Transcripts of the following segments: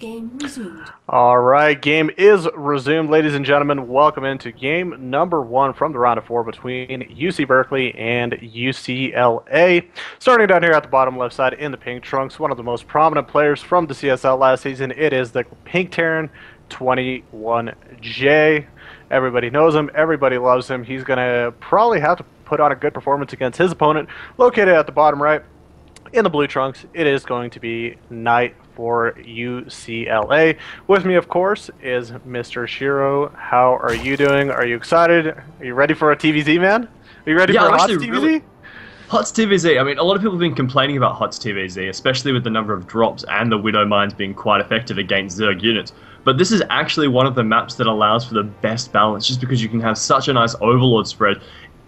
Game resumed. All right, game is resumed, ladies and gentlemen. Welcome into game number one from the round of four between UC Berkeley and UCLA. Starting down here at the bottom left side in the pink trunks, one of the most prominent players from the CSL last season. It is the Pink Terran 21J. Everybody knows him. Everybody loves him. He's going to probably have to put on a good performance against his opponent. Located at the bottom right in the blue trunks, it is going to be Knight for UCLA. With me, of course, is Mr. Shiro. How are you doing? Are you excited? Are you ready for a TVZ, man? Are you ready for a HOTS TVZ? Really, HOTS TVZ. I mean, a lot of people have been complaining about HOTS TVZ, especially with the number of drops and the Widow Mines being quite effective against Zerg units. But this is actually one of the maps that allows for the best balance, just because you can have such a nice Overlord spread.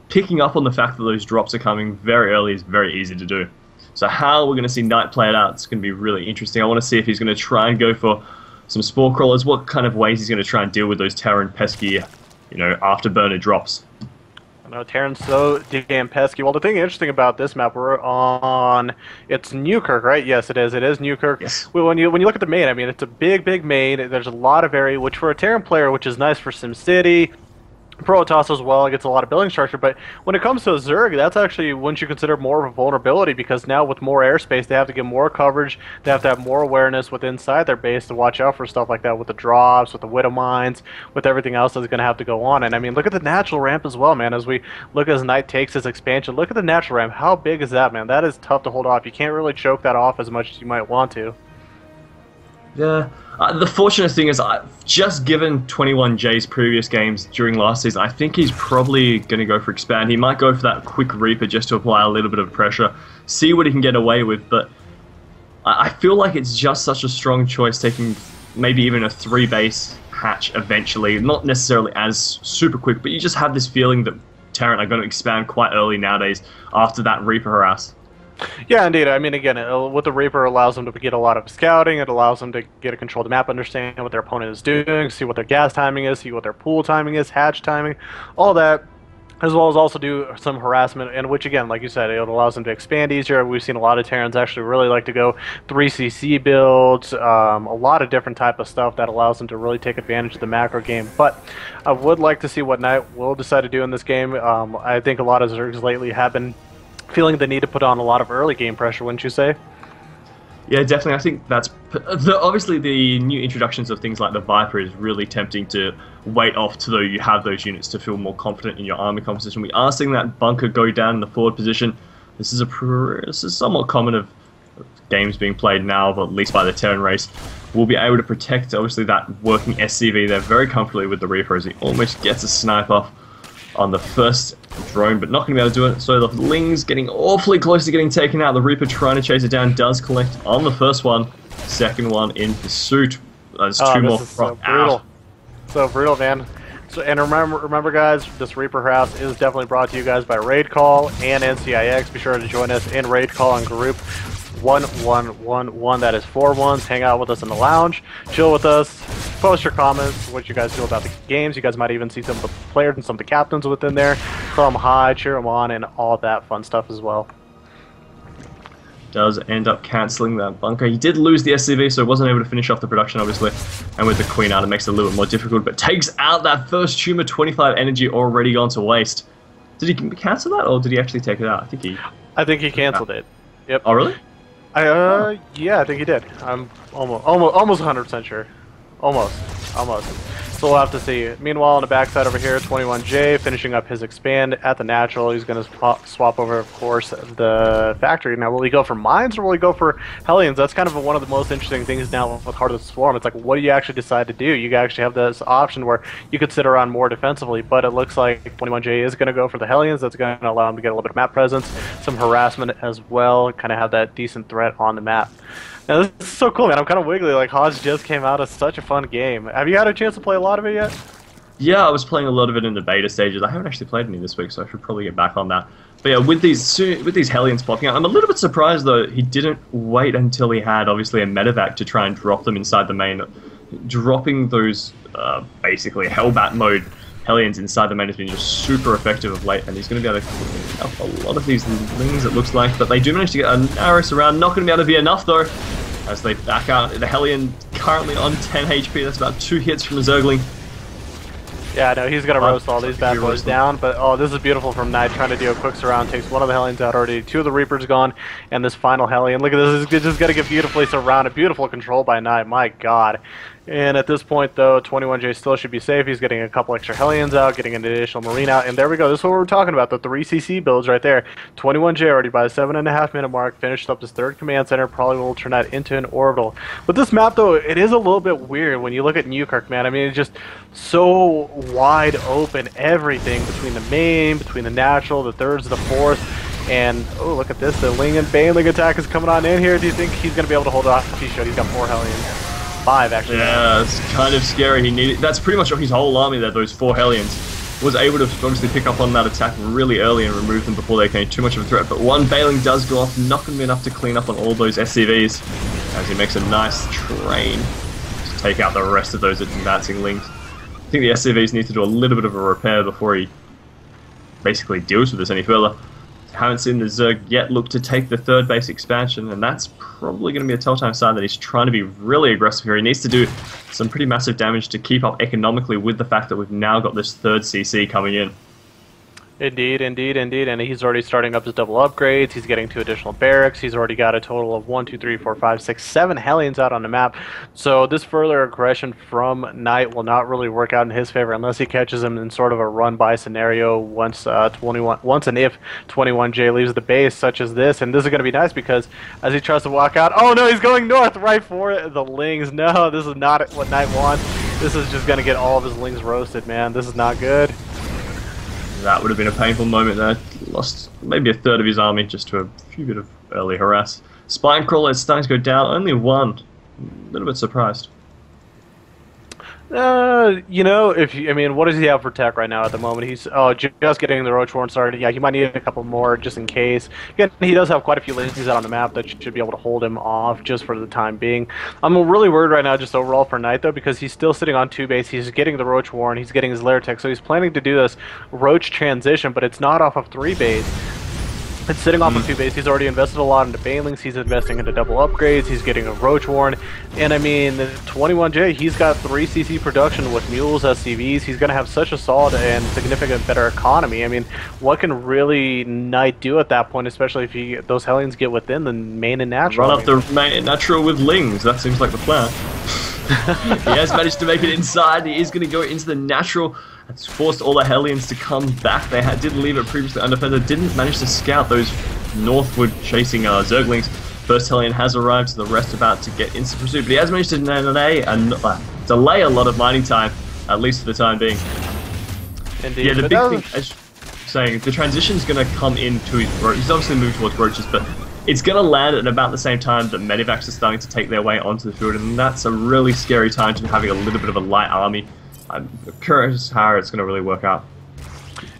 Picking up on the fact that those drops are coming very early is very easy to do. So how we're going to see Knight play it out, it's going to be really interesting. I want to see if he's going to try and go for some Spore Crawlers, what kind of ways he's going to try and deal with those Terran pesky, afterburner drops. I know Terran's so damn pesky. Well, the thing interesting about this map, we're on, it's Newkirk, right? Yes, it is. It is Newkirk. Yes. Well, when you look at the main, I mean, it's a big main. There's a lot of area, which for a Terran player, which is nice for SimCity, Protoss as well, it gets a lot of building structure, but when it comes to a Zerg, that's actually, wouldn't you consider more of a vulnerability, because now with more airspace, they have to get more coverage, they have to have more awareness with inside their base to watch out for stuff like that, with the drops, with the Widow Mines, with everything else that's going to have to go on. And I mean, look at the natural ramp as well, man, as we look as Knight takes his expansion. Look at the natural ramp. How big is that, man? That is tough to hold off. You can't really choke that off as much as you might want to. Yeah. The fortunate thing is, just given 21J's previous games during last season, I think he's probably going to go for Expand. He might go for that quick Reaper just to apply a little bit of pressure, see what he can get away with, but I feel like it's just such a strong choice taking maybe even a 3-base hatch eventually. Not necessarily as super quick, but you just have this feeling that Terran are going to expand quite early nowadays after that Reaper harass. Yeah, indeed. I mean, again, what the Reaper allows them to get a lot of scouting. It allows them to get a control of the map, understand what their opponent is doing, see what their gas timing is, see what their pool timing is, hatch timing, all that, as well as also do some harassment, and which, again, like you said, it allows them to expand easier. We've seen a lot of Terrans actually really like to go 3CC builds, a lot of different type of stuff that allows them to really take advantage of the macro game. But I would like to see what Knight will decide to do in this game. I think a lot of Zergs lately have been feeling the need to put on a lot of early game pressure, wouldn't you say? Yeah, definitely. I think that's obviously the new introductions of things like the Viper is really tempting to wait off till you have those units to feel more confident in your army composition. We are seeing that bunker go down in the forward position. This is somewhat common of games being played now, but at least by the Terran race. We'll be able to protect obviously that working SCV there very comfortably with the Reaper as he almost gets a snipe off on the first drone, but not going to be able to do it. So the Ling's getting awfully close to getting taken out. The Reaper trying to chase it down, does collect on the first one. Second one in pursuit. There's two more so brutal. So brutal, man. So, and remember, guys, this Reaper harass is definitely brought to you guys by Raid Call and NCIX. Be sure to join us in Raid Call on group 1111. That is 4 ones. Hang out with us in the lounge. Chill with us. Post your comments, what you guys feel about the games. You guys might even see some of the players and some of the captains within there. Tell them hi, cheer them on, and all that fun stuff as well. Does end up cancelling that bunker. He did lose the SCV, so he wasn't able to finish off the production, obviously. And with the Queen out, it makes it a little bit more difficult, but takes out that first tumor. 25 energy already gone to waste. Did he cancel that, or did he actually take it out? I think he canceled it. Yep. Oh, really? Yeah, I think he did. I'm almost 100% sure. Almost. So we'll have to see. Meanwhile, on the backside over here, 21J finishing up his expand at the natural. He's going to swap over, of course, the factory. Now, will he go for mines or will he go for Hellions? That's kind of one of the most interesting things now with Heart of the Swarm. It's like, what do you actually decide to do? You actually have this option where you could sit around more defensively, but it looks like 21J is going to go for the Hellions. That's going to allow him to get a little bit of map presence, some harassment as well, kind of have that decent threat on the map. Now, this is so cool, man. I'm kind of wiggly. Like, HOTS just came out as such a fun game. Have you had a chance to play a lot of it yet? Yeah, I was playing a lot of it in the beta stages. I haven't actually played any this week, so I should probably get back on that. But yeah, with these Hellions popping out, I'm a little bit surprised, though, he didn't wait until he had, obviously, a medevac to try and drop them inside the main. Dropping those, basically, Hellbat mode Hellions inside the main has been just super effective of late, and he's going to be able to clean up a lot of these Lings, it looks like. But they do manage to get a Naris around. Not going to be able to be enough, though. as they back out. The Hellion currently on 10 HP. That's about 2 hits from a Zergling. Yeah, no, he's gonna roast all these bad boys down, but oh, this is beautiful from Knight trying to do a quick surround, takes one of the Hellions out already, 2 of the Reapers gone, and this final Hellion, look at this, is just gonna get beautifully surrounded, beautiful control by Knight, my god. And at this point, though, 21J still should be safe. He's getting a couple extra Hellions out, getting an additional Marine out, and there we go. This is what we're talking about, the 3CC builds right there. 21J already by the 7.5 minute mark, finished up his 3rd command center, probably will turn that into an orbital. But this map, though, it is a little bit weird when you look at Newkirk, man. I mean, it's just so wide open, everything between the main, between the natural, the 3rds, the 4th. And, oh, look at this, the Ling and Baneling attack is coming on in here. Do you think he's going to be able to hold it off? He should. He's got 4 Hellions. 5, actually. Yeah, it's kind of scary. He needed. That's pretty much his whole army there, those 4 Hellions. Was able to obviously pick up on that attack really early and remove them before they became too much of a threat. But one Baneling does go off, not going to be enough to clean up on all those SCVs, as he makes a nice train to take out the rest of those advancing Lings. I think the SCVs need to do a little bit of a repair before he basically deals with this any further. Haven't seen the Zerg yet look to take the 3rd base expansion, and that's probably going to be a telltale sign that he's trying to be really aggressive here. He needs to do some pretty massive damage to keep up economically with the fact that we've now got this 3rd CC coming in. Indeed, indeed, indeed, and he's already starting up his double upgrades. He's getting 2 additional barracks. He's already got a total of 1, 2, 3, 4, 5, 6, 7 Hellions out on the map. So this further aggression from Knight will not really work out in his favor unless he catches him in sort of a run-by scenario once and if 21J leaves the base, such as this. And this is going to be nice because as he tries to walk out, oh no, he's going north right for the Lings. No, this is not what Knight wants. This is just going to get all of his Lings roasted, man. This is not good. That would have been a painful moment there. Lost maybe a 3rd of his army just to a few bit of early harass. Spinecrawler is starting to go down, only 1. A little bit surprised. You know, I mean, what does he have for tech right now at the moment? He's just getting the Roach Warren started. Yeah, he might need a couple more just in case. Again, he does have quite a few Lings out on the map that should be able to hold him off just for the time being. I'm really worried right now just overall for Knight, though, because he's still sitting on 2 base. He's getting the Roach Warren. He's getting his Lair Tech, so he's planning to do this Roach transition, but it's not off of 3 base. It's sitting off of 2 base. He's already invested a lot into Banelings. He's investing into double upgrades. He's getting a Roach Warren. And I mean, 21J, he's got 3 CC production with Mules, SCVs. He's going to have such a solid and significant better economy. I mean, what can really Knight do at that point, especially if those Hellions get within the main and natural? Run up the main natural with Lings. That seems like the plan. He has managed to make it inside. He is going to go into the natural. It's forced all the Hellions to come back. They did leave it previously undefended. Didn't manage to scout those northward chasing Zerglings. First Hellion has arrived, so the rest about to get into pursuit. But he has managed to delay a lot of mining time, at least for the time being. Indeed. Yeah, the big thing, as saying, the transition's going to come into his Roach. He's obviously moved towards Roaches, but it's going to land at about the same time that Medivacs are starting to take their way onto the field, and that's a really scary time to be having a little bit of a light army. I'm curious how it's going to really work out.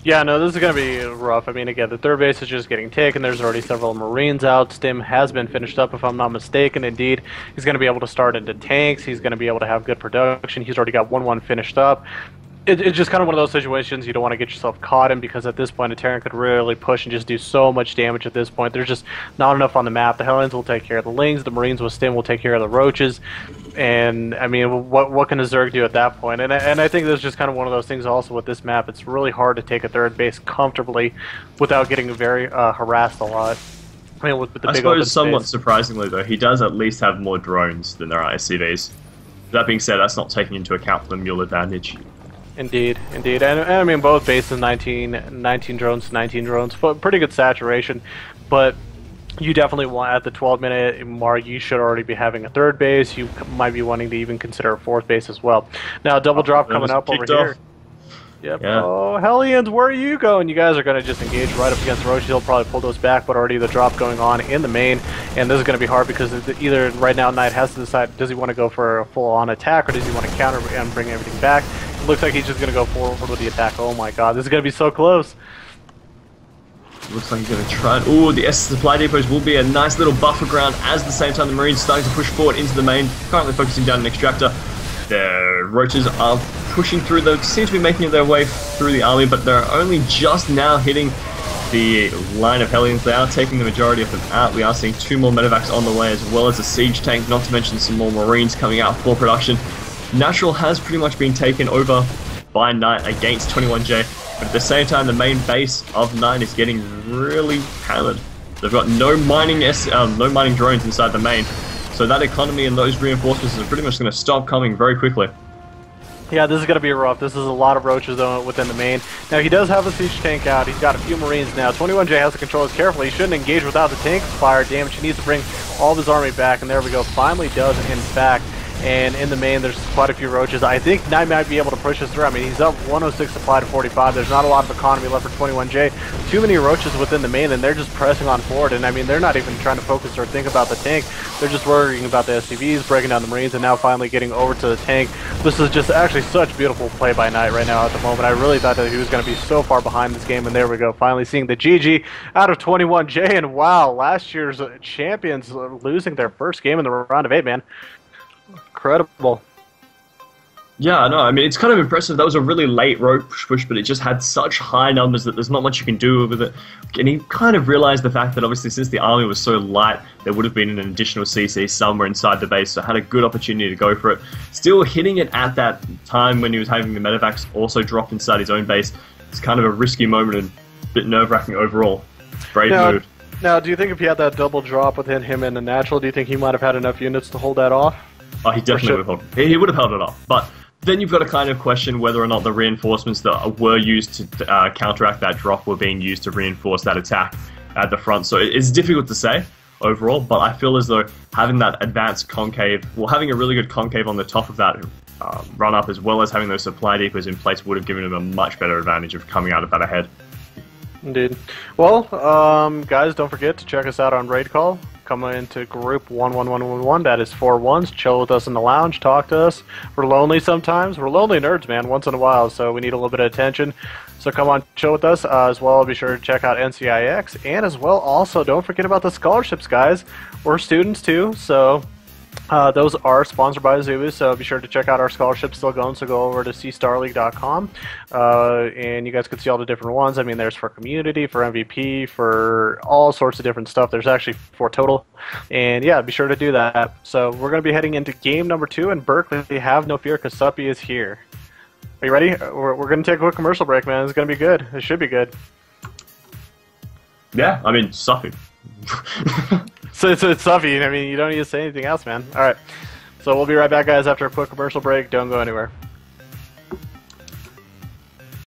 Yeah, no, this is going to be rough. I mean, again, the 3rd base is just getting taken. There's already several Marines out. Stim has been finished up, if I'm not mistaken. Indeed, he's going to be able to start into tanks. He's going to be able to have good production. He's already got 1-1 finished up. It's just kind of one of those situations you don't want to get yourself caught in, because at this point a Terran could really push and just do so much damage at this point. There's just not enough on the map. The Hellions will take care of the Lings, the Marines with Stim will take care of the Roaches, and I mean, what can a Zerg do at that point? And I think there's just kind of one of those things also with this map. It's really hard to take a 3rd base comfortably without getting very harassed a lot. I mean, with the big suppose somewhat space. Surprisingly, though, he does at least have more drones than there are SCVs. That being said, that's not taking into account the mule advantage. Indeed, indeed. And I mean, both bases 19 drones to 19 drones. Pretty good saturation, but you definitely want, at the 12-minute mark, you should already be having a 3rd base. You might be wanting to even consider a 4th base as well. Now, double drop coming up over here. Yep. Yeah. Oh, Hellions, where are you going? You guys are going to just engage right up against Roach. He'll probably pull those back, but already the drop going on in the main. And this is going to be hard because either right now Knight has to decide, does he want to go for a full-on attack, or does he want to counter and bring everything back? It looks like he's just going to go forward with the attack. Oh my god, this is going to be so close. Looks like he's going to try it. Ooh, the S supply depots will be a nice little buffer ground, as at the same time the Marines starting to push forward into the main, currently focusing down an extractor. The Roaches are pushing through, they seem to be making their way through the army, but they're only just now hitting the line of Hellions. They are taking the majority of them out. We are seeing 2 more medevacs on the way, as well as a siege tank, not to mention some more Marines coming out for production. Natural has pretty much been taken over by Knight against 21J, but at the same time, the main base of Knight is getting really hammered. They've got no mining drones inside the main, so that economy and those reinforcements are pretty much going to stop coming very quickly. Yeah, this is going to be rough. This is a lot of roaches though within the main. Now he does have a siege tank out. He's got a few Marines now. 21J has to control this carefully. He shouldn't engage without the tank fire damage. He needs to bring all of his army back, and there we go. Finally does, in fact. And in the main, there's quite a few roaches. I think Knight might be able to push this through. I mean, he's up 106 supply to 45. There's not a lot of economy left for 21J. Too many roaches within the main, and they're just pressing on forward. And I mean, they're not even trying to focus or think about the tank. They're just worrying about the SCVs, breaking down the Marines, and now finally getting over to the tank. This is just actually such beautiful play by Knight right now at the moment. I really thought that he was going to be so far behind this game, and there we go. Finally seeing the GG out of 21J. And wow, last year's champions losing their first game in the round of 8, man. Incredible. Yeah, no, I mean, it's kind of impressive. That was a really late rope push, but it just had such high numbers that there's not much you can do with it. And he kind of realized the fact that obviously since the army was so light, there would have been an additional CC somewhere inside the base, so had a good opportunity to go for it. Still hitting it at that time when he was having the medevacs also drop inside his own base. It's kind of a risky moment and a bit nerve-wracking overall. Brave move. Now, do you think if he had that double drop within him and the natural, do you think he might have had enough units to hold that off? Oh, he definitely would have held it. He would have held it off. But then you've got to kind of question whether or not the reinforcements that were used to counteract that drop were being used to reinforce that attack at the front. So it's difficult to say overall, but I feel as though having that advanced concave, well, having a really good concave on the top of that run-up, as well as having those supply depots in place, would have given him a much better advantage of coming out of that ahead. Indeed. Well, guys, don't forget to check us out on Raid Call. Come into group 11111. That is 4 ones. Chill with us in the lounge. Talk to us. We're lonely sometimes. We're lonely nerds, man, once in a while, so we need a little bit of attention. So come on, chill with us. As well, be sure to check out NCIX. And as well, also, don't forget about the scholarships, guys. We're students, too, so those are sponsored by Azubu, so be sure to check out our scholarships still going, so go over to cstarleague.com, and you guys can see all the different ones. I mean, there's for community, for MVP, for all sorts of different stuff. There's actually 4 total, and yeah, be sure to do that. So we're going to be heading into game number 2 in Berkeley. Have no fear, because Suppy is here. Are you ready? We're going to take a quick commercial break, man. It's going to be good. It should be good. Yeah, I mean, Suppy. So it's Suffy. I mean, you don't need to say anything else, man. All right. So we'll be right back, guys, after a quick commercial break. Don't go anywhere.